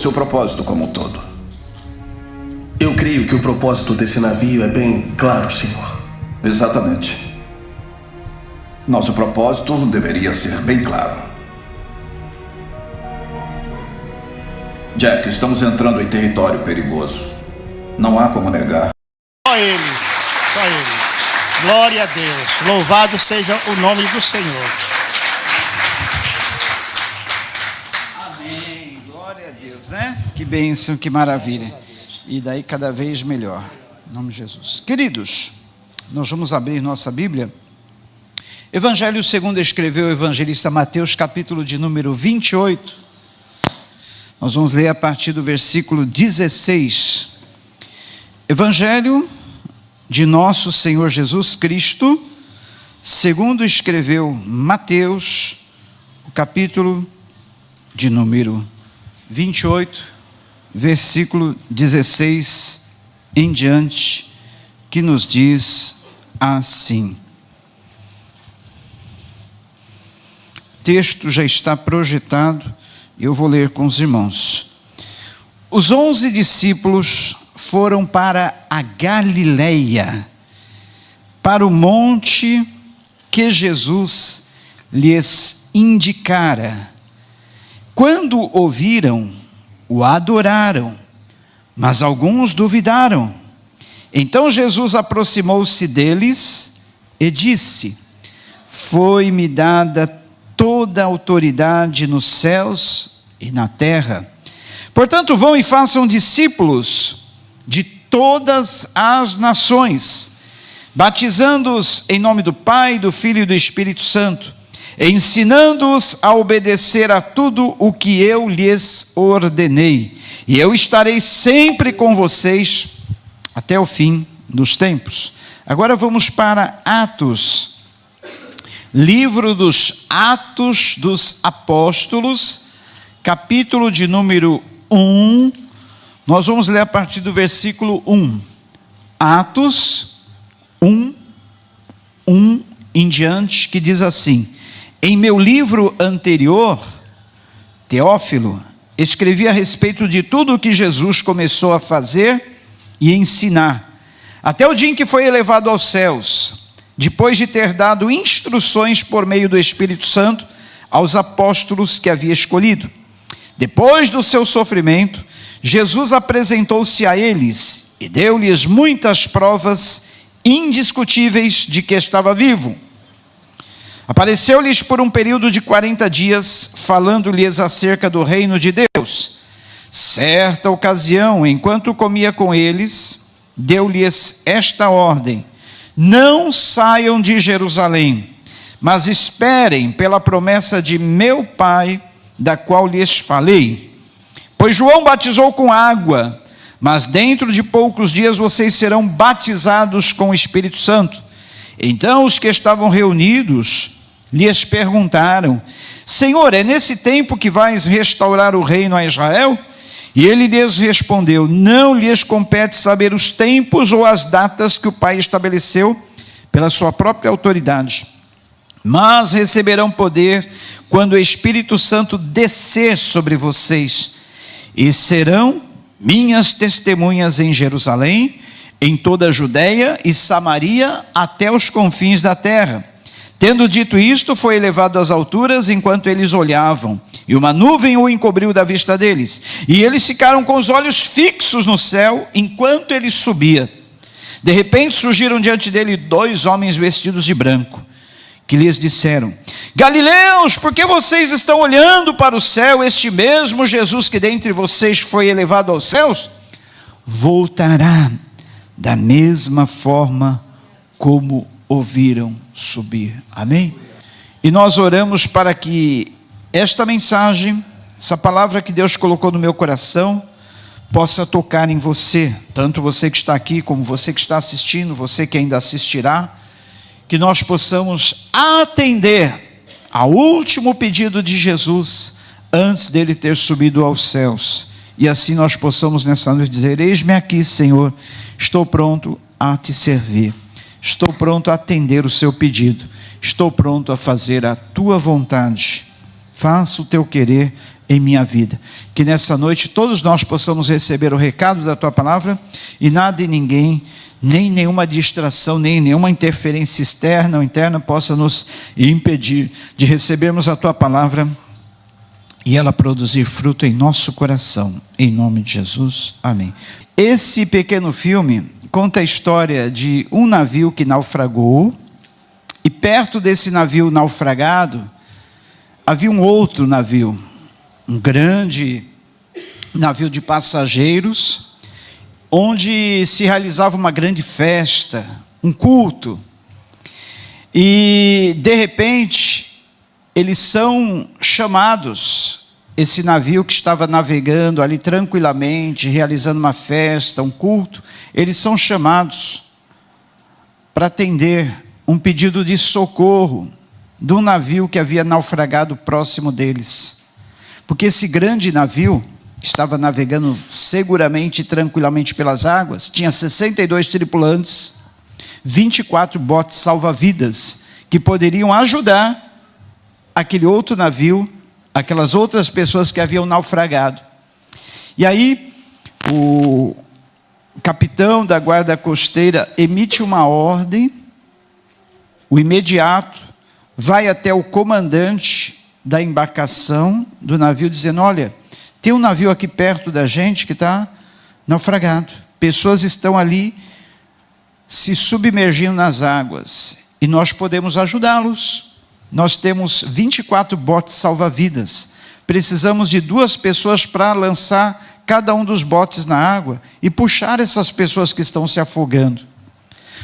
seu propósito como um todo. Eu creio que o propósito desse navio é bem claro, senhor. Exatamente. Nosso propósito deveria ser bem claro. Jack, estamos entrando em território perigoso. Não há como negar. Só Ele. Glória a Deus. Louvado seja o nome do Senhor. Amém. Glória a Deus, né? Que bênção, que maravilha. E daí cada vez melhor. Em nome de Jesus. Queridos, nós vamos abrir nossa Bíblia. Evangelho segundo escreveu o evangelista Mateus, capítulo de número 28. Nós vamos ler a partir do versículo 16. Evangelho de nosso Senhor Jesus Cristo, segundo escreveu Mateus, o capítulo de número 28, versículo 16 em diante, que nos diz assim. O texto já está projetado, eu vou ler com os irmãos. Os 11 discípulos foram para a Galileia, para o monte que Jesus lhes indicara. Quando ouviram, o adoraram, mas alguns duvidaram. Então Jesus aproximou-se deles e disse: foi-me dada toda a autoridade nos céus e na terra. Portanto, vão e façam discípulos de todas as nações, batizando-os em nome do Pai, do Filho e do Espírito Santo, ensinando-os a obedecer a tudo o que eu lhes ordenei. E eu estarei sempre com vocês até o fim dos tempos. Agora vamos para Atos, livro dos Atos dos Apóstolos, capítulo de número 1, nós vamos ler a partir do versículo 1, Atos 1 em diante, que diz assim: em meu livro anterior, Teófilo, escrevi a respeito de tudo o que Jesus começou a fazer e ensinar, até o dia em que foi elevado aos céus, depois de ter dado instruções por meio do Espírito Santo aos apóstolos que havia escolhido. Depois do seu sofrimento, Jesus apresentou-se a eles e deu-lhes muitas provas indiscutíveis de que estava vivo. Apareceu-lhes por um período de 40 dias, falando-lhes acerca do reino de Deus. Certa ocasião, enquanto comia com eles, deu-lhes esta ordem: não saiam de Jerusalém, mas esperem pela promessa de meu Pai, da qual lhes falei. Pois João batizou com água, mas dentro de poucos dias vocês serão batizados com o Espírito Santo. Então os que estavam reunidos lhes perguntaram: Senhor, é nesse tempo que vais restaurar o reino a Israel? E ele lhes respondeu: não lhes compete saber os tempos ou as datas que o Pai estabeleceu pela sua própria autoridade, mas receberão poder quando o Espírito Santo descer sobre vocês, e serão minhas testemunhas em Jerusalém, em toda a Judeia e Samaria, até os confins da terra. Tendo dito isto, foi elevado às alturas enquanto eles olhavam, e uma nuvem o encobriu da vista deles, e eles ficaram com os olhos fixos no céu, enquanto ele subia. De repente surgiram diante dele 2 homens vestidos de branco, que lhes disseram: Galileus, por que vocês estão olhando para o céu? Este mesmo Jesus que dentre vocês foi elevado aos céus, voltará da mesma forma como ouviram subir. Amém? E nós oramos para que esta mensagem, essa palavra que Deus colocou no meu coração, possa tocar em você, tanto você que está aqui, como você que está assistindo, você que ainda assistirá, que nós possamos atender ao último pedido de Jesus, antes dele ter subido aos céus, e assim nós possamos nessa noite dizer: eis-me aqui, Senhor, estou pronto a te servir, estou pronto a atender o seu pedido, estou pronto a fazer a tua vontade, faça o teu querer em minha vida. Que nessa noite todos nós possamos receber o recado da tua palavra e nada e ninguém, nem nenhuma distração, nem nenhuma interferência externa ou interna possa nos impedir de recebermos a tua palavra e ela produzir fruto em nosso coração, em nome de Jesus, amém. Esse pequeno filme conta a história de um navio que naufragou, e perto desse navio naufragado, havia um outro navio, um grande navio de passageiros, onde se realizava uma grande festa, um culto, e de repente, eles são chamados, esse navio que estava navegando ali tranquilamente, realizando uma festa, um culto, eles são chamados para atender um pedido de socorro de um navio que havia naufragado próximo deles. Porque esse grande navio, que estava navegando seguramente e tranquilamente pelas águas, tinha 62 tripulantes, 24 botes salva-vidas, que poderiam ajudar aquele outro navio, aquelas outras pessoas que haviam naufragado. E aí, o capitão da guarda costeira emite uma ordem, o imediato vai até o comandante da embarcação do navio, dizendo: olha, tem um navio aqui perto da gente que está naufragado, pessoas estão ali se submergindo nas águas, e nós podemos ajudá-los. Nós temos 24 botes salva-vidas, precisamos de 2 pessoas para lançar cada um dos botes na água e puxar essas pessoas que estão se afogando.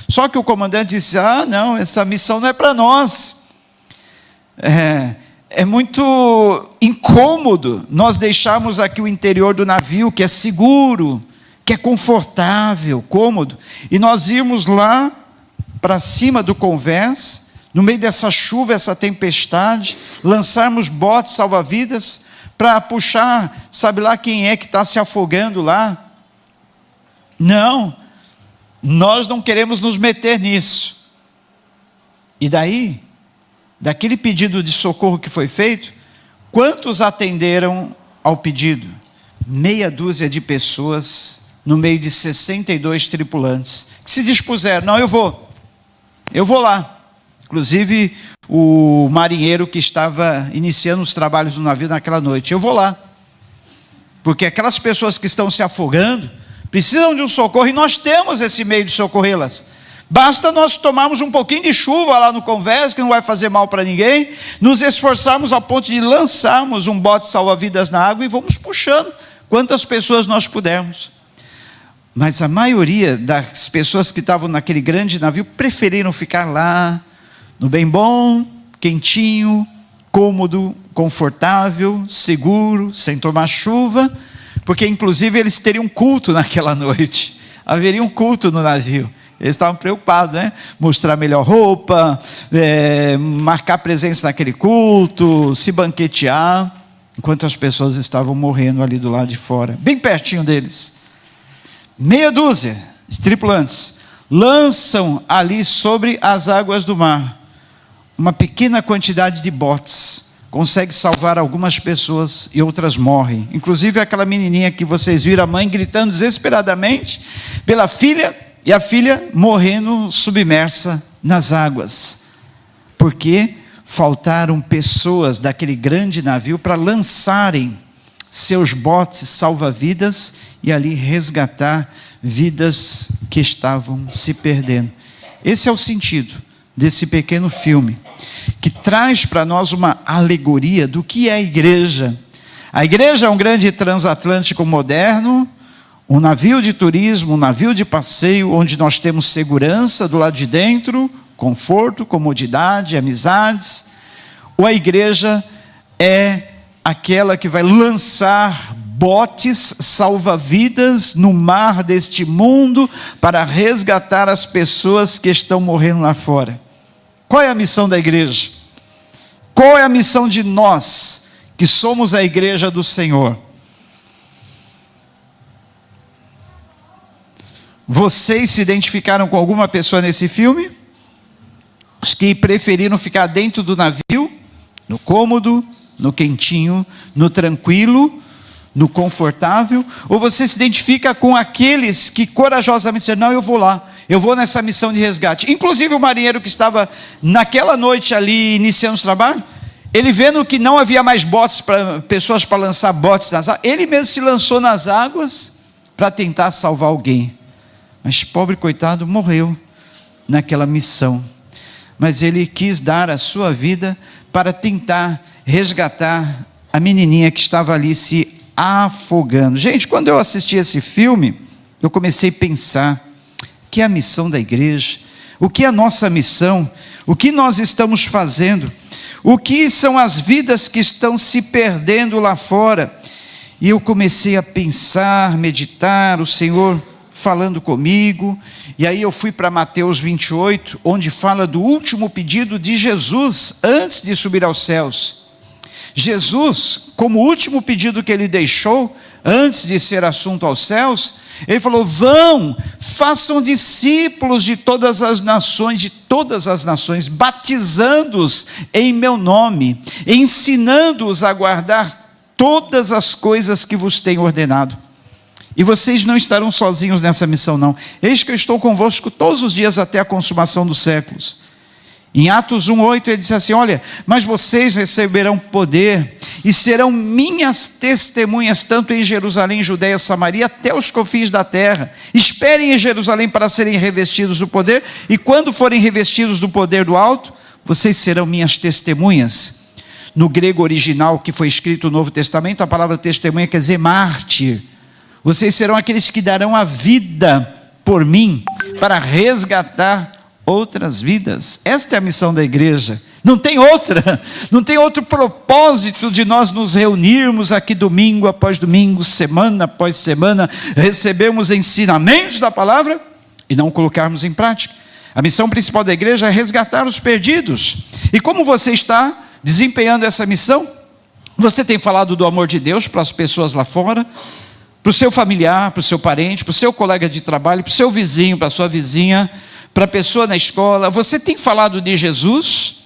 Só que o comandante disse: não, essa missão não é para nós, é muito incômodo nós deixarmos aqui o interior do navio, que é seguro, que é confortável, cômodo, e nós irmos lá para cima do convés, no meio dessa chuva, essa tempestade, lançarmos botes salva-vidas para puxar, sabe lá quem é que está se afogando lá? Não, nós não queremos nos meter nisso. E daí, daquele pedido de socorro que foi feito, quantos atenderam ao pedido? Meia dúzia de pessoas, no meio de 62 tripulantes, que se dispuseram: não, eu vou lá. Inclusive, o marinheiro que estava iniciando os trabalhos do navio naquela noite: eu vou lá, porque aquelas pessoas que estão se afogando, precisam de um socorro, e nós temos esse meio de socorrê-las. Basta nós tomarmos um pouquinho de chuva lá no convés, que não vai fazer mal para ninguém, nos esforçarmos a ponto de lançarmos um bote salva-vidas na água e vamos puxando quantas pessoas nós pudermos. Mas a maioria das pessoas que estavam naquele grande navio preferiram ficar lá, no bem bom, quentinho, cômodo, confortável, seguro, sem tomar chuva, porque inclusive eles teriam culto naquela noite, haveria um culto no navio. Eles estavam preocupados, né? Mostrar melhor roupa, marcar presença naquele culto, se banquetear, enquanto as pessoas estavam morrendo ali do lado de fora, bem pertinho deles. Meia dúzia de tripulantes lançam ali sobre as águas do mar uma pequena quantidade de botes, consegue salvar algumas pessoas e outras morrem, inclusive aquela menininha que vocês viram, a mãe gritando desesperadamente pela filha, e a filha morrendo submersa nas águas, porque faltaram pessoas daquele grande navio para lançarem seus botes salva-vidas e ali resgatar vidas que estavam se perdendo. Esse é o sentido desse pequeno filme, que traz para nós uma alegoria do que é a igreja. A igreja é um grande transatlântico moderno, um navio de turismo, um navio de passeio, onde nós temos segurança do lado de dentro, conforto, comodidade, amizades. Ou a igreja é aquela que vai lançar botes salva-vidas no mar deste mundo para resgatar as pessoas que estão morrendo lá fora. Qual é a missão da igreja? Qual é a missão de nós, que somos a igreja do Senhor? Vocês se identificaram com alguma pessoa nesse filme? Os que preferiram ficar dentro do navio, no cômodo, no quentinho, no tranquilo, no confortável? Ou você se identifica com aqueles que corajosamente dizem, não, eu vou lá, eu vou nessa missão de resgate? Inclusive o marinheiro que estava naquela noite ali iniciando o trabalho, ele vendo que não havia mais pessoas para lançar botes nas águas, ele mesmo se lançou nas águas para tentar salvar alguém. Mas pobre coitado, morreu naquela missão. Mas ele quis dar a sua vida para tentar resgatar a menininha que estava ali se afogando. Gente, quando eu assisti esse filme, eu comecei a pensar, o que é a missão da igreja? O que é a nossa missão? O que nós estamos fazendo? O que são as vidas que estão se perdendo lá fora? E eu comecei a pensar, meditar, o Senhor falando comigo, e aí eu fui para Mateus 28, onde fala do último pedido de Jesus, antes de subir aos céus. Jesus, como último pedido que ele deixou, antes de ser assunto aos céus, ele falou, vão, façam discípulos de todas as nações, batizando-os em meu nome, ensinando-os a guardar todas as coisas que vos tenho ordenado. E vocês não estarão sozinhos nessa missão não, eis que eu estou convosco todos os dias até a consumação dos séculos. Em Atos 1:8 ele diz assim, olha, mas vocês receberão poder e serão minhas testemunhas, tanto em Jerusalém, Judeia, Samaria, até os confins da terra. Esperem em Jerusalém para serem revestidos do poder, e quando forem revestidos do poder do alto, vocês serão minhas testemunhas. No grego original que foi escrito no Novo Testamento, a palavra testemunha quer dizer mártir. Vocês serão aqueles que darão a vida por mim, para resgatar outras vidas. Esta é a missão da igreja, não tem outra, não tem outro propósito de nós nos reunirmos aqui domingo após domingo, semana após semana, recebermos ensinamentos da palavra e não colocarmos em prática. A missão principal da igreja é resgatar os perdidos. E como você está desempenhando essa missão? Você tem falado do amor de Deus para as pessoas lá fora, para o seu familiar, para o seu parente, para o seu colega de trabalho, para o seu vizinho, para a sua vizinha, para a pessoa na escola? Você tem falado de Jesus?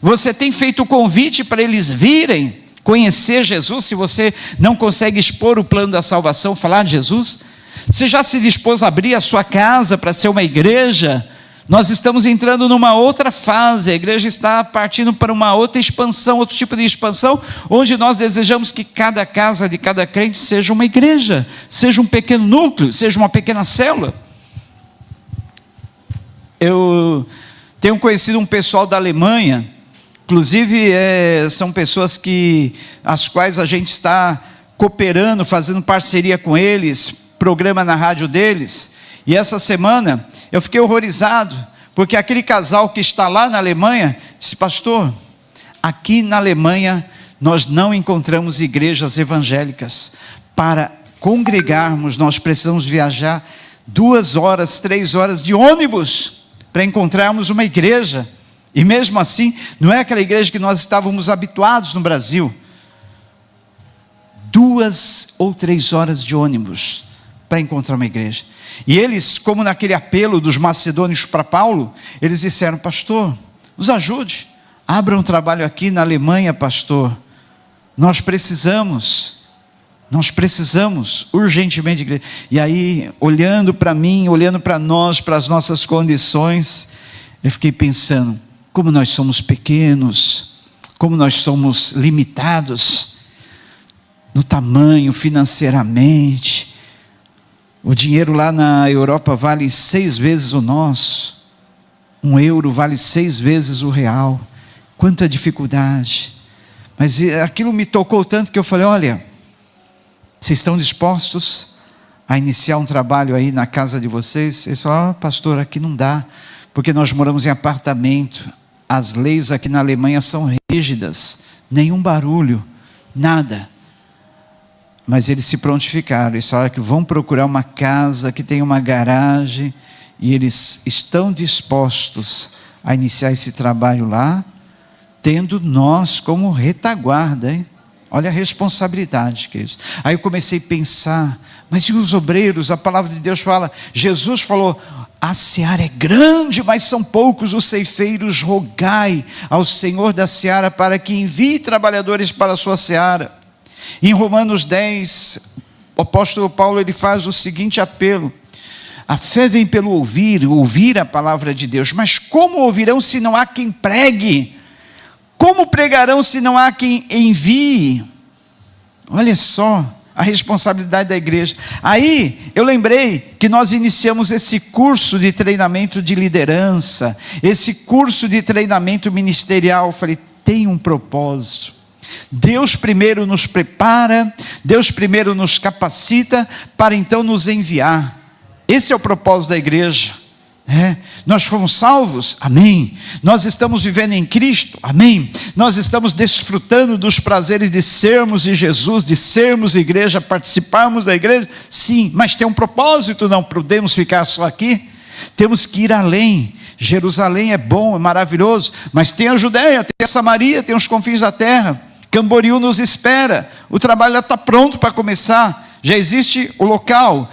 Você tem feito o convite para eles virem conhecer Jesus? Se você não consegue expor o plano da salvação, falar de Jesus, você já se dispôs a abrir a sua casa para ser uma igreja? Nós estamos entrando numa outra fase, a igreja está partindo para uma outra expansão, outro tipo de expansão, onde nós desejamos que cada casa de cada crente seja uma igreja, seja um pequeno núcleo, seja uma pequena célula. Eu tenho conhecido um pessoal da Alemanha, inclusive são pessoas as quais a gente está cooperando, fazendo parceria com eles, programa na rádio deles. E essa semana eu fiquei horrorizado, porque aquele casal que está lá na Alemanha disse, pastor, aqui na Alemanha nós não encontramos igrejas evangélicas. Para congregarmos nós precisamos viajar 2 horas, 3 horas de ônibus para encontrarmos uma igreja. E mesmo assim, não é aquela igreja que nós estávamos habituados no Brasil. 2 ou 3 horas de ônibus para encontrar uma igreja. E eles, como naquele apelo dos macedônios para Paulo, eles disseram, pastor, nos ajude, abra um trabalho aqui na Alemanha, pastor, nós precisamos urgentemente de igreja. E aí, olhando para mim, olhando para nós, para as nossas condições, eu fiquei pensando, como nós somos pequenos, como nós somos limitados, no tamanho, financeiramente. O dinheiro lá na Europa vale 6 vezes o nosso. 1 euro vale 6 vezes o real. Quanta dificuldade. Mas aquilo me tocou tanto que eu falei, olha, vocês estão dispostos a iniciar um trabalho aí na casa de vocês? Eles falaram, pastor, aqui não dá, porque nós moramos em apartamento. As leis aqui na Alemanha são rígidas. Nenhum barulho, nada. Mas eles se prontificaram, eles falaram que vão procurar uma casa que tem uma garagem, e eles estão dispostos a iniciar esse trabalho lá, tendo nós como retaguarda, hein? Olha a responsabilidade, queridos. Aí eu comecei a pensar, mas e os obreiros? A palavra de Deus fala, Jesus falou, a seara é grande, mas são poucos os ceifeiros. Rogai ao Senhor da seara para que envie trabalhadores para a sua seara. Em Romanos 10, o apóstolo Paulo ele faz o seguinte apelo: a fé vem pelo ouvir a palavra de Deus. Mas como ouvirão se não há quem pregue? Como pregarão se não há quem envie? Olha só a responsabilidade da igreja. Aí eu lembrei que nós iniciamos esse curso de treinamento de liderança, esse curso de treinamento ministerial. Eu falei, tem um propósito. Deus primeiro nos prepara, Deus primeiro nos capacita para então nos enviar. Esse é o propósito da igreja. Nós fomos salvos, amém. Nós estamos vivendo em Cristo, amém. Nós estamos desfrutando dos prazeres de sermos de Jesus, de sermos igreja, participarmos da igreja, sim, mas tem um propósito, não podemos ficar só aqui, temos que ir além. Jerusalém é bom, é maravilhoso, mas tem a Judéia, tem a Samaria, tem os confins da terra. Camboriú nos espera, o trabalho já está pronto para começar. Já existe o local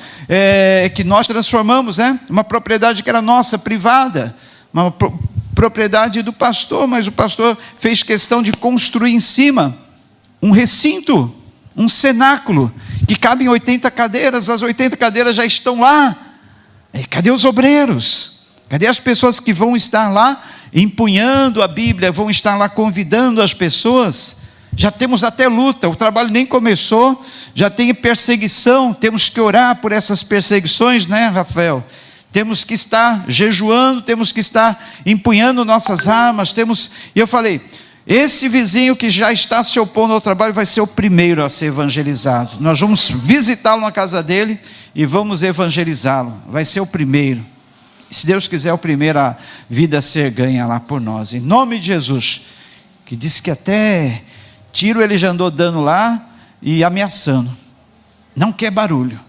que nós transformamos, uma propriedade que era nossa, privada, uma propriedade do pastor, mas o pastor fez questão de construir em cima um recinto, um cenáculo, que cabe em 80 cadeiras, as 80 cadeiras já estão lá. Cadê os obreiros? Cadê as pessoas que vão estar lá empunhando a Bíblia, vão estar lá convidando as pessoas? Já temos até luta, o trabalho nem começou, já tem perseguição, temos que orar por essas perseguições, Rafael? Temos que estar jejuando, temos que estar empunhando nossas armas, e eu falei, esse vizinho que já está se opondo ao trabalho vai ser o primeiro a ser evangelizado. Nós vamos visitá-lo na casa dele e vamos evangelizá-lo, vai ser o primeiro. Se Deus quiser, o primeiro a vida a ser ganha lá por nós, em nome de Jesus, que disse que até tiro ele já andou dando lá e ameaçando, não quer barulho.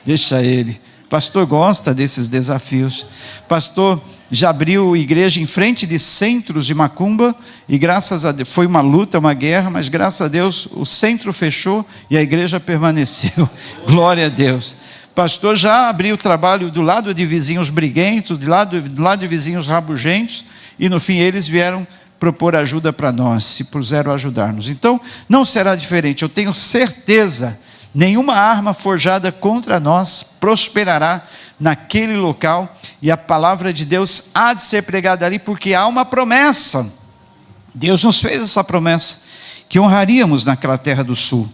Deixa ele, pastor gosta desses desafios. Pastor já abriu igreja em frente de centros de macumba, e graças a Deus, foi uma luta, uma guerra, mas graças a Deus o centro fechou e a igreja permaneceu. Glória a Deus. Pastor já abriu trabalho do lado de vizinhos briguentos, do lado de vizinhos rabugentos, e no fim eles vieram propor ajuda para nós, se puseram a ajudar-nos. Então, não será diferente, eu tenho certeza, nenhuma arma forjada contra nós prosperará naquele local, e a palavra de Deus há de ser pregada ali, porque há uma promessa. Deus nos fez essa promessa, que honraríamos naquela terra do sul.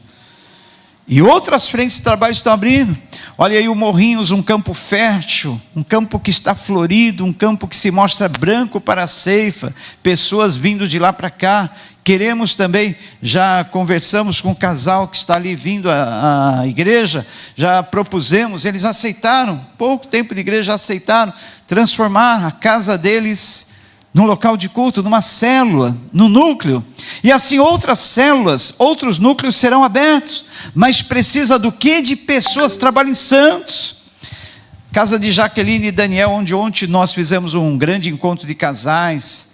E outras frentes de trabalho estão abrindo. Olha aí o Morrinhos, um campo fértil, um campo que está florido, um campo que se mostra branco para a ceifa, pessoas vindo de lá para cá. Queremos também, já conversamos com o casal que está ali vindo à igreja, já propusemos, eles aceitaram, pouco tempo de igreja, já aceitaram transformar a casa deles num local de culto, numa célula, no núcleo, e assim outras células, outros núcleos serão abertos, mas precisa do quê? De pessoas, trabalhem santos. Casa de Jaqueline e Daniel, onde ontem nós fizemos um grande encontro de casais,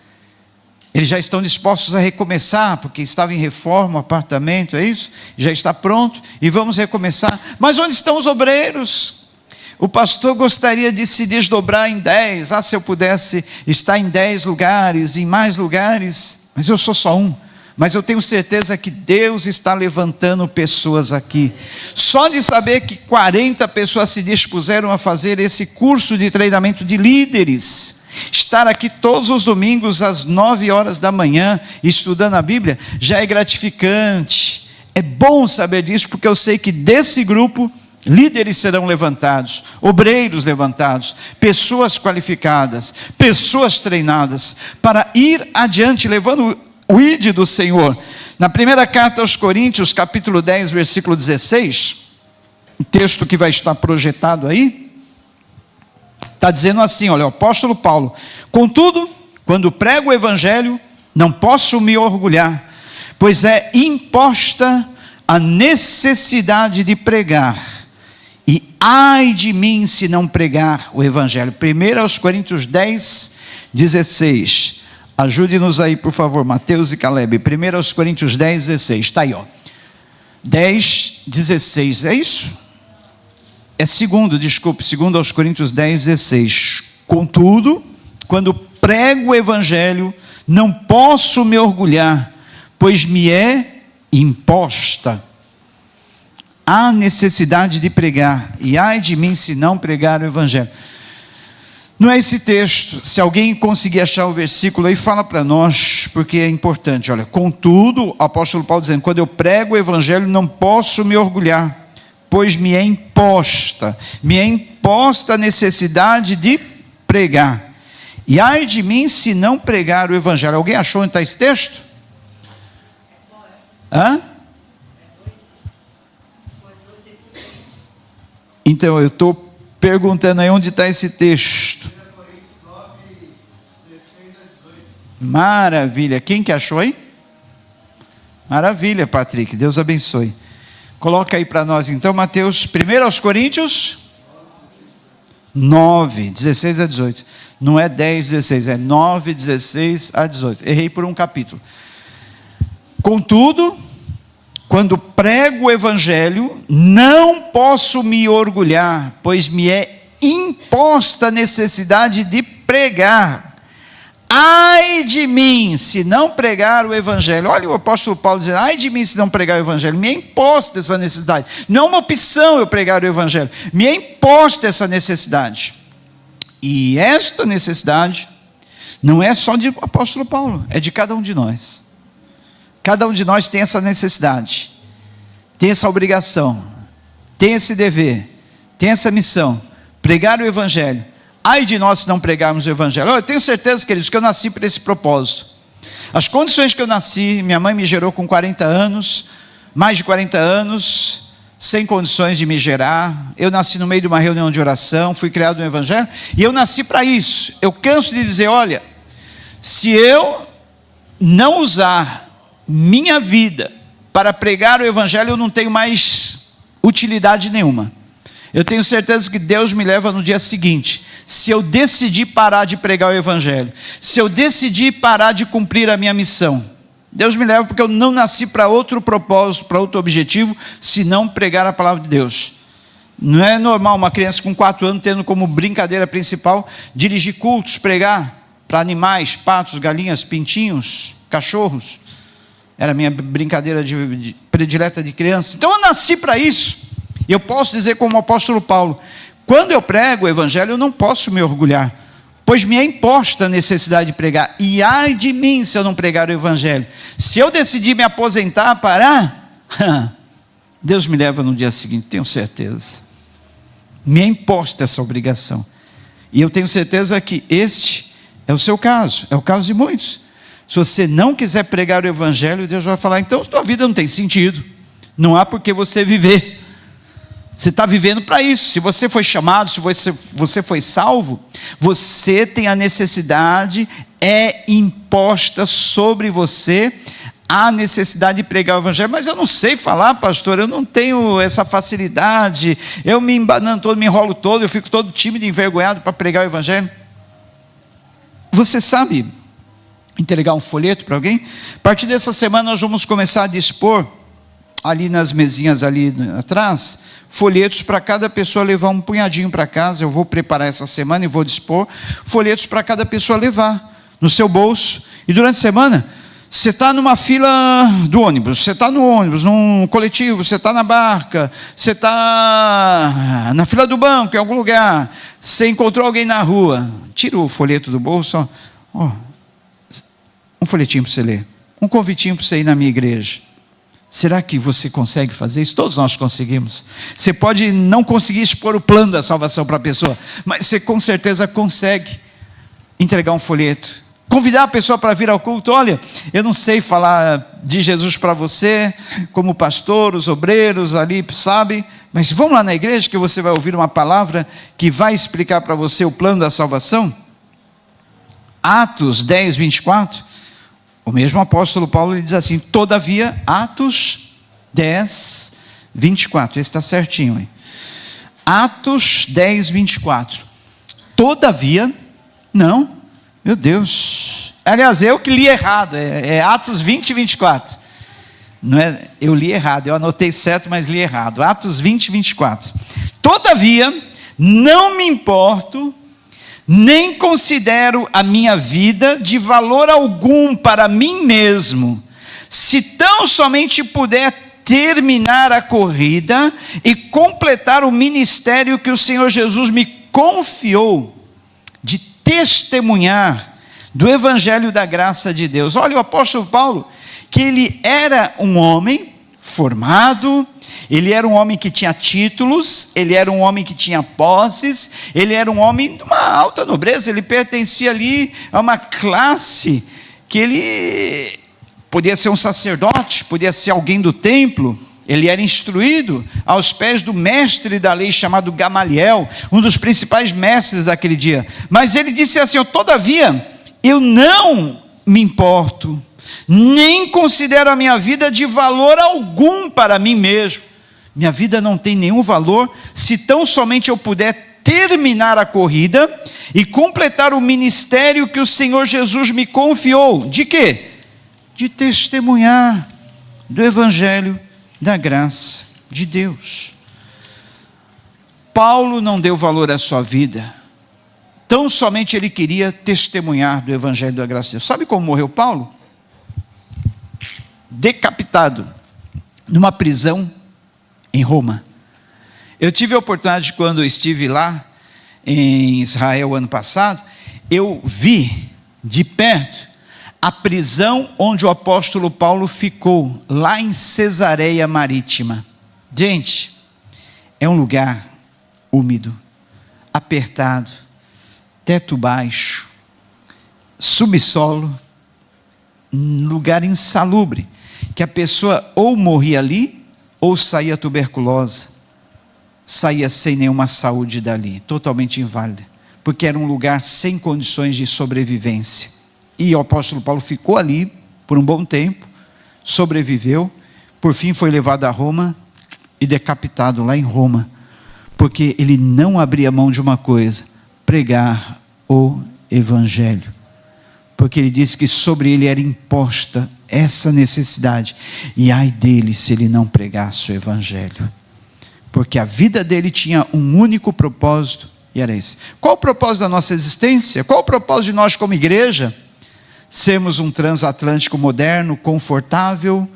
eles já estão dispostos a recomeçar, porque estava em reforma o apartamento, é isso? Já está pronto, e vamos recomeçar. Mas onde estão os obreiros? O pastor gostaria de se desdobrar em 10, se eu pudesse estar em 10 lugares, em mais lugares, mas eu sou só um. Mas eu tenho certeza que Deus está levantando pessoas aqui. Só de saber que 40 pessoas se dispuseram a fazer esse curso de treinamento de líderes, estar aqui todos os domingos às 9 horas da manhã, estudando a Bíblia, já é gratificante. É bom saber disso, porque eu sei que desse grupo, líderes serão levantados, obreiros levantados, pessoas qualificadas, pessoas treinadas, para ir adiante, levando o ide do Senhor. Na primeira carta aos Coríntios, capítulo 10, versículo 16, o texto que vai estar projetado aí, está dizendo assim, olha, o apóstolo Paulo: contudo, quando prego o evangelho, não posso me orgulhar, pois é imposta a necessidade de pregar, e ai de mim se não pregar o evangelho. 1 Coríntios 10, 16, ajude-nos aí por favor, Mateus e Caleb. 1 Coríntios 10, 16, está aí 10, 16, é isso? segundo aos Coríntios 10, 16. Contudo, quando prego o evangelho, não posso me orgulhar, pois me é imposta a necessidade de pregar, e ai de mim se não pregar o evangelho. Não é esse texto. Se alguém conseguir achar o versículo aí, fala para nós, porque é importante. Olha, contudo, o apóstolo Paulo dizendo, quando eu prego o evangelho, não posso me orgulhar, pois me é imposta a necessidade de pregar, e ai de mim se não pregar o evangelho. Alguém achou onde está esse texto? Então eu estou perguntando aí onde está esse texto. Maravilha. Quem que achou aí? Maravilha, Patrick, Deus abençoe. Coloca aí para nós então, Mateus, 1 aos Coríntios 9, 16 a 18. Não é 10, 16, é 9, 16 a 18. Errei por um capítulo. Contudo, quando prego o evangelho, não posso me orgulhar, pois me é imposta a necessidade de pregar. Ai de mim se não pregar o evangelho. Olha o apóstolo Paulo dizendo, ai de mim se não pregar o evangelho. Me é imposta essa necessidade. Não é uma opção eu pregar o evangelho. Me é imposta essa necessidade. E esta necessidade não é só do apóstolo Paulo, é de cada um de nós. Cada um de nós tem essa necessidade, tem essa obrigação, tem esse dever, tem essa missão, pregar o evangelho. Ai de nós se não pregarmos o evangelho. Eu tenho certeza, queridos, que eu nasci para esse propósito. As condições que eu nasci, minha mãe me gerou com 40 anos, mais de 40 anos, sem condições de me gerar. Eu nasci no meio de uma reunião de oração, fui criado no evangelho, e eu nasci para isso. Eu canso de dizer, olha, se eu não usar minha vida para pregar o evangelho, eu não tenho mais utilidade nenhuma. Eu tenho certeza que Deus me leva no dia seguinte, se eu decidir parar de pregar o evangelho, se eu decidir parar de cumprir a minha missão. Deus me leva porque eu não nasci para outro propósito, para outro objetivo, senão pregar a palavra de Deus. Não é normal uma criança com 4 anos tendo como brincadeira principal dirigir cultos, pregar para animais, patos, galinhas, pintinhos, cachorros. Era a minha brincadeira predileta de criança. Então eu nasci para isso. E eu posso dizer como o apóstolo Paulo, quando eu prego o evangelho, eu não posso me orgulhar, pois me é imposta a necessidade de pregar. E ai de mim se eu não pregar o evangelho. Se eu decidir me aposentar, parar, Deus me leva no dia seguinte, tenho certeza. Me é imposta essa obrigação. E eu tenho certeza que este é o seu caso, é o caso de muitos. Se você não quiser pregar o evangelho, Deus vai falar, então tua vida não tem sentido, não há por que você viver. Você está vivendo para isso. Se você foi chamado, se você foi salvo, você tem a necessidade, é imposta sobre você a necessidade de pregar o evangelho. Mas eu não sei falar, pastor, eu não tenho essa facilidade, eu me embanando todo, me enrolo todo, eu fico todo tímido e envergonhado para pregar o evangelho. Você sabe entregar um folheto para alguém? A partir dessa semana nós vamos começar a dispor, ali nas mesinhas ali atrás, folhetos para cada pessoa levar um punhadinho para casa. Eu vou preparar essa semana e vou dispor folhetos para cada pessoa levar no seu bolso. E durante a semana, você está numa fila do ônibus, você está no ônibus, num coletivo, você está na barca, você está na fila do banco, em algum lugar, você encontrou alguém na rua, tira o folheto do bolso, ó, um folhetinho para você ler, um convitinho para você ir na minha igreja. Será que você consegue fazer isso? Todos nós conseguimos. Você pode não conseguir expor o plano da salvação para a pessoa, mas você com certeza consegue entregar um folheto, convidar a pessoa para vir ao culto. Olha, eu não sei falar de Jesus para você, como pastor, os obreiros ali, sabe? Mas vamos lá na igreja que você vai ouvir uma palavra que vai explicar para você o plano da salvação. Atos 10, 24. O mesmo apóstolo Paulo ele diz assim, todavia, Atos 10, 24, esse está certinho, hein? Atos 10, 24, todavia, não, meu Deus, aliás, eu que li errado, é Atos 20, 24, não é, eu li errado, eu anotei certo, mas li errado, Atos 20, 24, Todavia, não me importo, nem considero a minha vida de valor algum para mim mesmo, se tão somente puder terminar a corrida e completar o ministério que o Senhor Jesus me confiou, de testemunhar do Evangelho da graça de Deus. Olha, o apóstolo Paulo, que ele era um homem formado, ele era um homem que tinha títulos, ele era um homem que tinha posses, ele era um homem de uma alta nobreza, ele pertencia ali a uma classe que ele podia ser um sacerdote, podia ser alguém do templo. Ele era instruído aos pés do mestre da lei chamado Gamaliel, um dos principais mestres daquele dia. Mas ele disse assim: todavia, eu não me importo, nem considero a minha vida de valor algum para mim mesmo. Minha vida não tem nenhum valor, se tão somente eu puder terminar a corrida e completar o ministério que o Senhor Jesus me confiou. De quê? De testemunhar do Evangelho da graça de Deus. Paulo não deu valor à sua vida, tão somente ele queria testemunhar do Evangelho da graça de Deus. Sabe como morreu Paulo? Decapitado, numa prisão em Roma. Eu tive a oportunidade, quando eu estive lá em Israel ano passado, eu vi de perto a prisão onde o apóstolo Paulo ficou, lá em Cesareia Marítima. Gente, é um lugar úmido, apertado, teto baixo, subsolo, lugar insalubre, que a pessoa ou morria ali, ou saía tuberculosa, saía sem nenhuma saúde dali, totalmente inválida, porque era um lugar sem condições de sobrevivência. E o apóstolo Paulo ficou ali por um bom tempo, sobreviveu, por fim foi levado a Roma e decapitado lá em Roma, porque ele não abria mão de uma coisa: pregar o Evangelho, porque ele disse que sobre ele era imposta essa necessidade, e ai dele se ele não pregasse o Evangelho, porque a vida dele tinha um único propósito, e era esse. Qual o propósito da nossa existência? Qual o propósito de nós como igreja? Sermos um transatlântico moderno, confortável,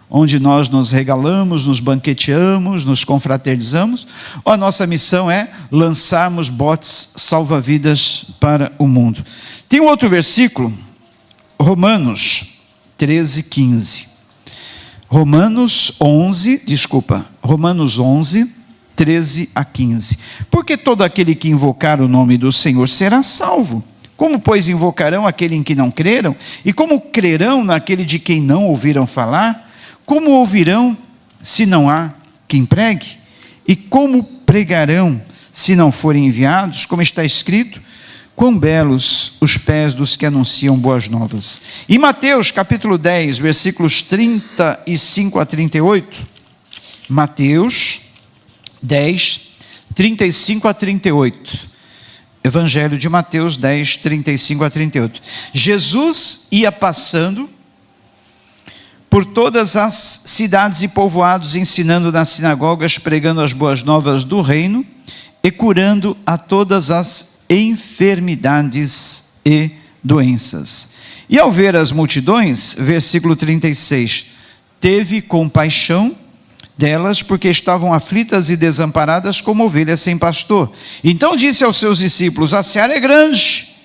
onde nós nos regalamos, nos banqueteamos, nos confraternizamos, ou a nossa missão é lançarmos botes salva-vidas para o mundo? Tem um outro versículo, Romanos 13, 15. Romanos 11, 13 a 15. Porque todo aquele que invocar o nome do Senhor será salvo. Como, pois, invocarão aquele em que não creram? E como crerão naquele de quem não ouviram falar? Como ouvirão se não há quem pregue? E como pregarão se não forem enviados? Como está escrito: quão belos os pés dos que anunciam boas novas. Em Mateus capítulo 10, versículos 35 a 38, Mateus 10, 35 a 38, Evangelho de Mateus 10, 35 a 38. Jesus ia passando por todas as cidades e povoados, ensinando nas sinagogas, pregando as boas novas do reino e curando a todas as enfermidades e doenças. E ao ver as multidões, versículo 36, teve compaixão delas, porque estavam aflitas e desamparadas como ovelhas sem pastor. Então disse aos seus discípulos: a seara é grande,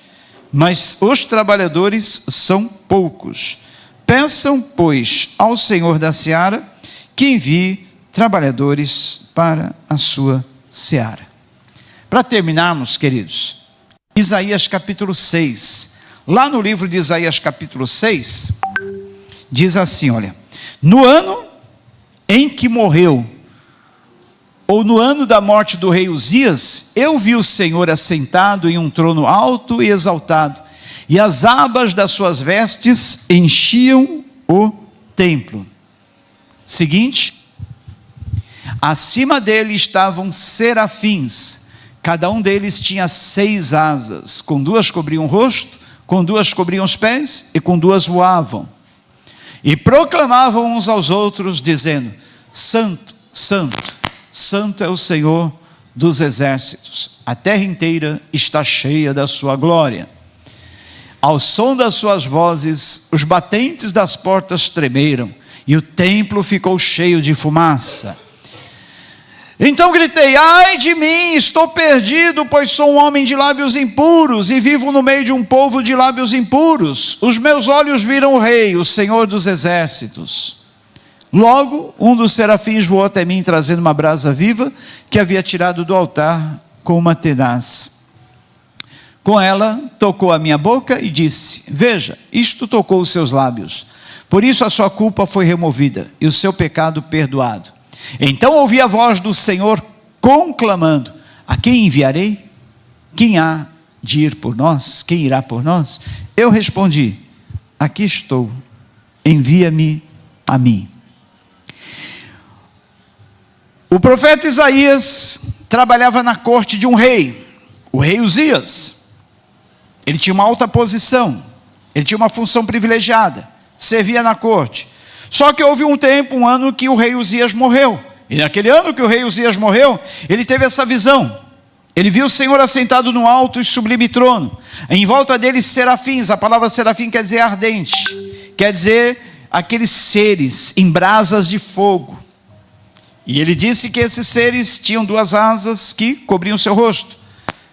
mas os trabalhadores são poucos. Peçam, pois, ao Senhor da seara que envie trabalhadores para a sua seara. Para terminarmos, queridos, Isaías capítulo 6. Lá no livro de Isaías capítulo 6, diz assim, olha: no ano em que morreu, ou no ano da morte do rei Uzias, eu vi o Senhor assentado em um trono alto e exaltado, e as abas das suas vestes enchiam o templo. Seguinte: acima dele estavam serafins, cada um deles tinha 6 asas, com 2 cobriam o rosto, com 2 cobriam os pés, e com 2 voavam. E proclamavam uns aos outros, dizendo: Santo, Santo, Santo é o Senhor dos exércitos. A terra inteira está cheia da sua glória. Ao som das suas vozes, os batentes das portas tremeram, e o templo ficou cheio de fumaça. Então gritei: ai de mim, estou perdido, pois sou um homem de lábios impuros, e vivo no meio de um povo de lábios impuros. Os meus olhos viram o Rei, o Senhor dos exércitos. Logo, um dos serafins voou até mim, trazendo uma brasa viva, que havia tirado do altar com uma tenaz. Com ela, tocou a minha boca e disse: veja, isto tocou os seus lábios. Por isso a sua culpa foi removida, e o seu pecado perdoado. Então ouvi a voz do Senhor conclamando: a quem enviarei? Quem há de ir por nós? Quem irá por nós? Eu respondi: aqui estou, envia-me a mim. O profeta Isaías trabalhava na corte de um rei, o rei Uzias. Ele tinha uma alta posição, ele tinha uma função privilegiada, servia na corte. Só que houve um ano que o rei Uzias morreu. E naquele ano que o rei Uzias morreu, ele teve essa visão. Ele viu o Senhor assentado no alto e sublime trono. Em volta dele serafins. A palavra serafim quer dizer ardente. Quer dizer aqueles seres em brasas de fogo. E ele disse que esses seres tinham duas asas que cobriam seu rosto,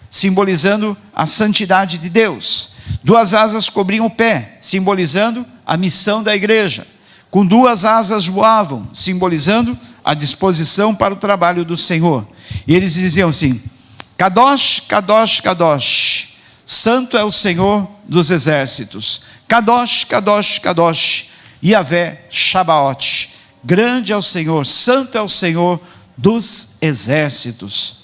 simbolizando a santidade de Deus. Duas asas cobriam o pé, simbolizando a missão da igreja. Com duas asas voavam, simbolizando a disposição para o trabalho do Senhor. E eles diziam assim: Kadosh, Kadosh, Kadosh, santo é o Senhor dos exércitos. Kadosh, Kadosh, Kadosh, Yahvé Shabaoth, grande é o Senhor, santo é o Senhor dos exércitos.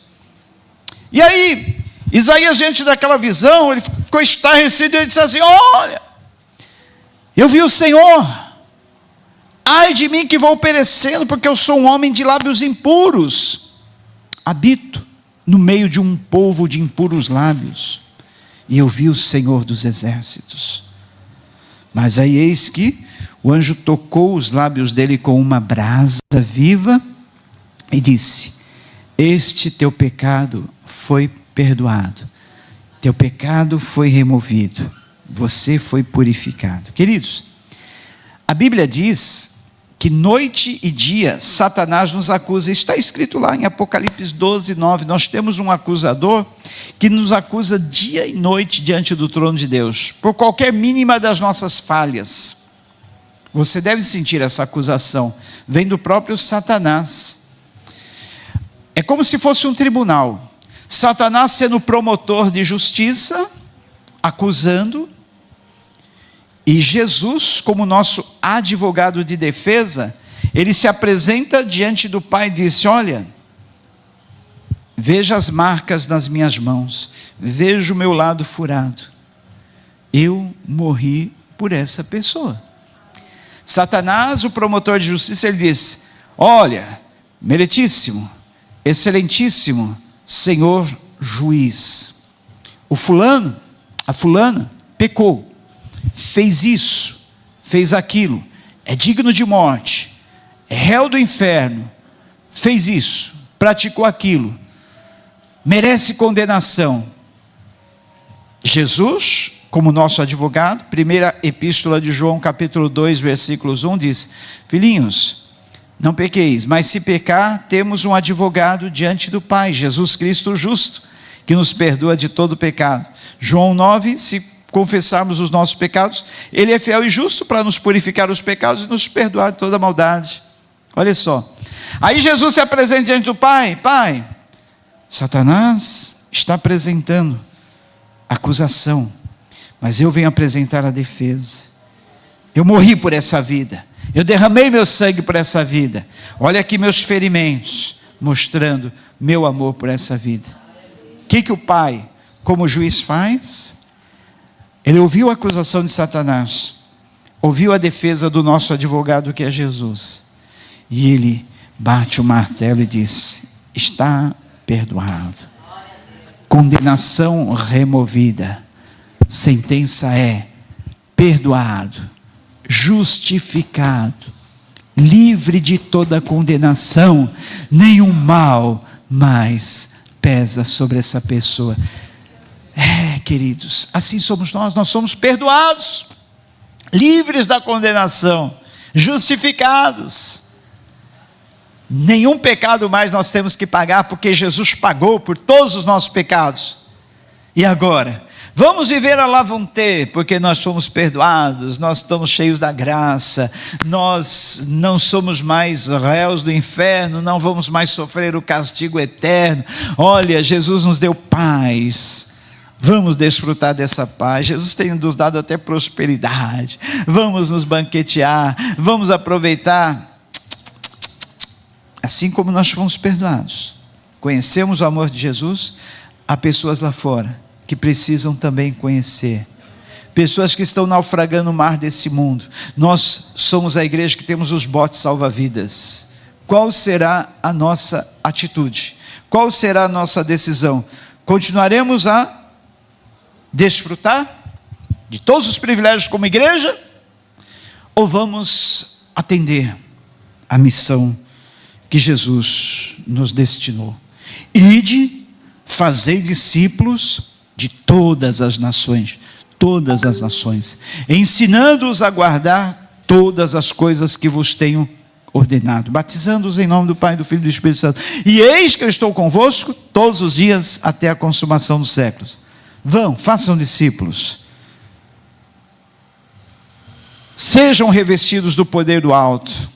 E aí, Isaías, diante daquela visão, ele ficou estarrecido e ele disse assim: olha, eu vi o Senhor. Ai de mim que vou perecendo, porque eu sou um homem de lábios impuros. Habito no meio de um povo de impuros lábios. E eu vi o Senhor dos exércitos. Mas aí eis que o anjo tocou os lábios dele com uma brasa viva e disse: este teu pecado foi perdoado. Teu pecado foi removido. Você foi purificado. Queridos, a Bíblia diz que noite e dia Satanás nos acusa. Está escrito lá em Apocalipse 12, 9. Nós temos um acusador que nos acusa dia e noite diante do trono de Deus, por qualquer mínima das nossas falhas. Você deve sentir essa acusação, vem do próprio Satanás. É como se fosse um tribunal, Satanás sendo promotor de justiça, acusando, e Jesus, como nosso advogado de defesa, ele se apresenta diante do Pai e diz: olha, veja as marcas nas minhas mãos, veja o meu lado furado, eu morri por essa pessoa. Satanás, o promotor de justiça, ele diz: olha, meritíssimo, excelentíssimo Senhor juiz, o fulano, a fulana, pecou, fez isso, fez aquilo, é digno de morte, é réu do inferno, fez isso, praticou aquilo, merece condenação. Jesus, como nosso advogado, primeira epístola de João, capítulo 2, versículos 1, diz: filhinhos, não pequeis, mas se pecar, temos um advogado diante do Pai, Jesus Cristo justo, que nos perdoa de todo pecado. João 9, se confessarmos os nossos pecados, Ele é fiel e justo para nos purificar os pecados e nos perdoar de toda maldade. Olha só, aí Jesus se apresenta diante do Pai: Pai, Satanás está apresentando acusação, mas eu venho apresentar a defesa. Eu morri por essa vida, eu derramei meu sangue por essa vida, olha aqui meus ferimentos, mostrando meu amor por essa vida. O que o Pai, como juiz, faz? Ele ouviu a acusação de Satanás, ouviu a defesa do nosso advogado, que é Jesus, e ele bate o martelo e diz: está perdoado, condenação removida, sentença é: perdoado, justificado, livre de toda condenação, nenhum mal mais pesa sobre essa pessoa. Queridos, assim somos nós somos perdoados, livres da condenação, justificados. Nenhum pecado mais nós temos que pagar, porque Jesus pagou por todos os nossos pecados. E agora? Vamos viver à la vontade, porque nós fomos perdoados, nós estamos cheios da graça, nós não somos mais réus do inferno, não vamos mais sofrer o castigo eterno. Olha, Jesus nos deu paz. Vamos desfrutar dessa paz. Jesus tem nos dado até prosperidade. Vamos nos banquetear, vamos aproveitar. Assim como nós fomos perdoados, conhecemos o amor de Jesus, há pessoas lá fora que precisam também conhecer. Pessoas que estão naufragando no mar desse mundo. Nós somos a igreja que temos os botes salva-vidas. Qual será a nossa atitude? Qual será a nossa decisão? Continuaremos a desfrutar de todos os privilégios como igreja? Ou vamos atender a missão que Jesus nos destinou? Ide, fazei discípulos de todas as nações, ensinando-os a guardar todas as coisas que vos tenho ordenado, batizando-os em nome do Pai, do Filho e do Espírito Santo. E eis que eu estou convosco todos os dias até a consumação dos séculos. Vão, façam discípulos. Sejam revestidos do poder do alto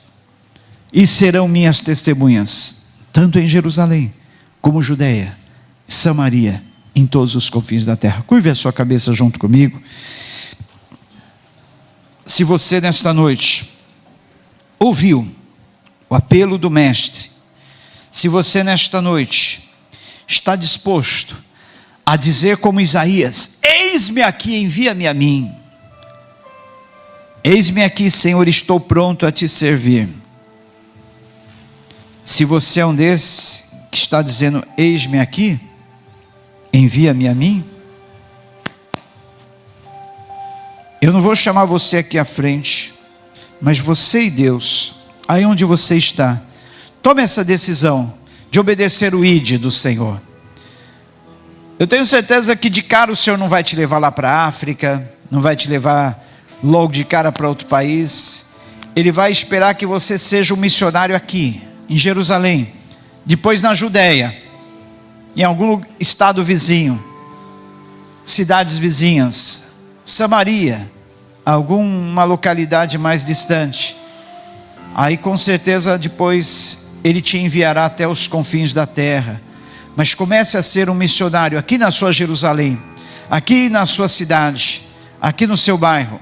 e serão minhas testemunhas, tanto em Jerusalém, como Judeia, Samaria, em todos os confins da terra. Curve a sua cabeça junto comigo. Se você nesta noite ouviu o apelo do Mestre, se você nesta noite está disposto a dizer como Isaías: eis-me aqui, envia-me a mim. Eis-me aqui, Senhor, estou pronto a te servir. Se você é um desses que está dizendo: eis-me aqui, envia-me a mim, eu não vou chamar você aqui à frente, mas você e Deus, aí onde você está, tome essa decisão de obedecer o ID do Senhor. Eu tenho certeza que de cara o Senhor não vai te levar lá para a África, não vai te levar logo de cara para outro país. Ele vai esperar que você seja um missionário aqui, em Jerusalém, depois na Judeia, em algum estado vizinho, cidades vizinhas, Samaria, alguma localidade mais distante. Aí com certeza depois Ele te enviará até os confins da terra. Mas comece a ser um missionário aqui na sua Jerusalém, aqui na sua cidade, aqui no seu bairro,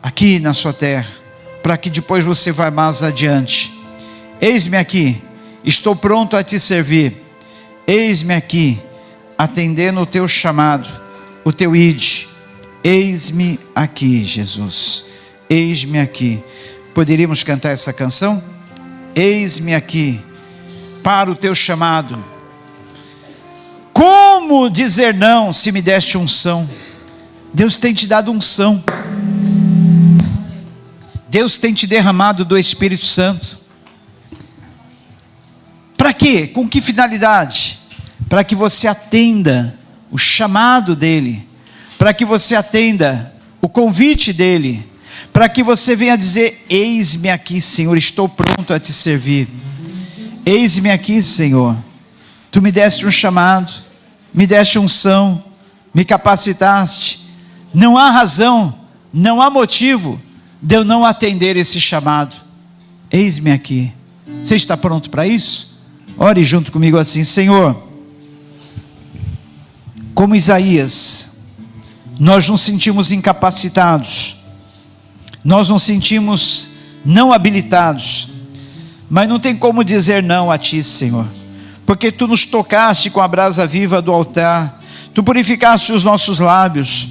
aqui na sua terra, para que depois você vá mais adiante. Eis-me aqui, estou pronto a te servir. Eis-me aqui, atendendo o teu chamado, o teu ide. Eis-me aqui, Jesus. Eis-me aqui. Poderíamos cantar essa canção? Eis-me aqui, para o teu chamado. Como dizer não se me deste unção? Deus tem te dado unção. Deus tem te derramado do Espírito Santo. Para quê? Com que finalidade? Para que você atenda o chamado dEle, para que você atenda o convite dEle, para que você venha dizer: eis-me aqui, Senhor, estou pronto a te servir. Eis-me aqui, Senhor, Tu me deste um chamado, me deste unção, me capacitaste. Não há razão, não há motivo de eu não atender esse chamado. Eis-me aqui. Você está pronto para isso? Ore junto comigo assim: Senhor, como Isaías, nós nos sentimos incapacitados, nós nos sentimos não habilitados, mas não tem como dizer não a Ti, Senhor, porque Tu nos tocaste com a brasa viva do altar, Tu purificaste os nossos lábios,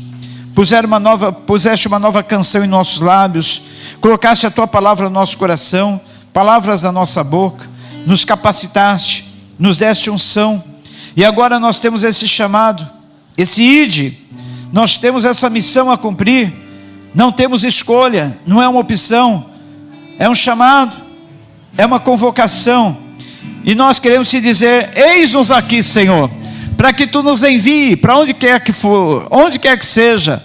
puseste uma nova canção em nossos lábios, colocaste a Tua palavra no nosso coração, palavras da nossa boca, nos capacitaste, nos deste unção, e agora nós temos esse chamado, esse ide, nós temos essa missão a cumprir, não temos escolha, não é uma opção, é um chamado, é uma convocação. E nós queremos te dizer: eis-nos aqui, Senhor, para que tu nos envie para onde quer que for, onde quer que seja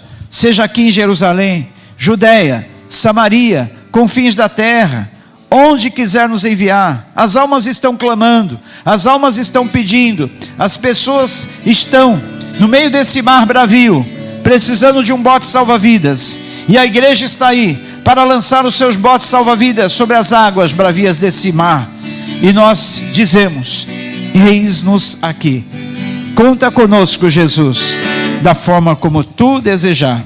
aqui em Jerusalém, Judeia, Samaria, confins da terra, onde quiser nos enviar. As almas estão clamando, as almas estão pedindo, as pessoas estão no meio desse mar bravio, precisando de um bote salva-vidas, e a igreja está aí para lançar os seus botes salva-vidas sobre as águas bravias desse mar. E nós dizemos: eis-nos aqui, conta conosco, Jesus, da forma como tu desejar.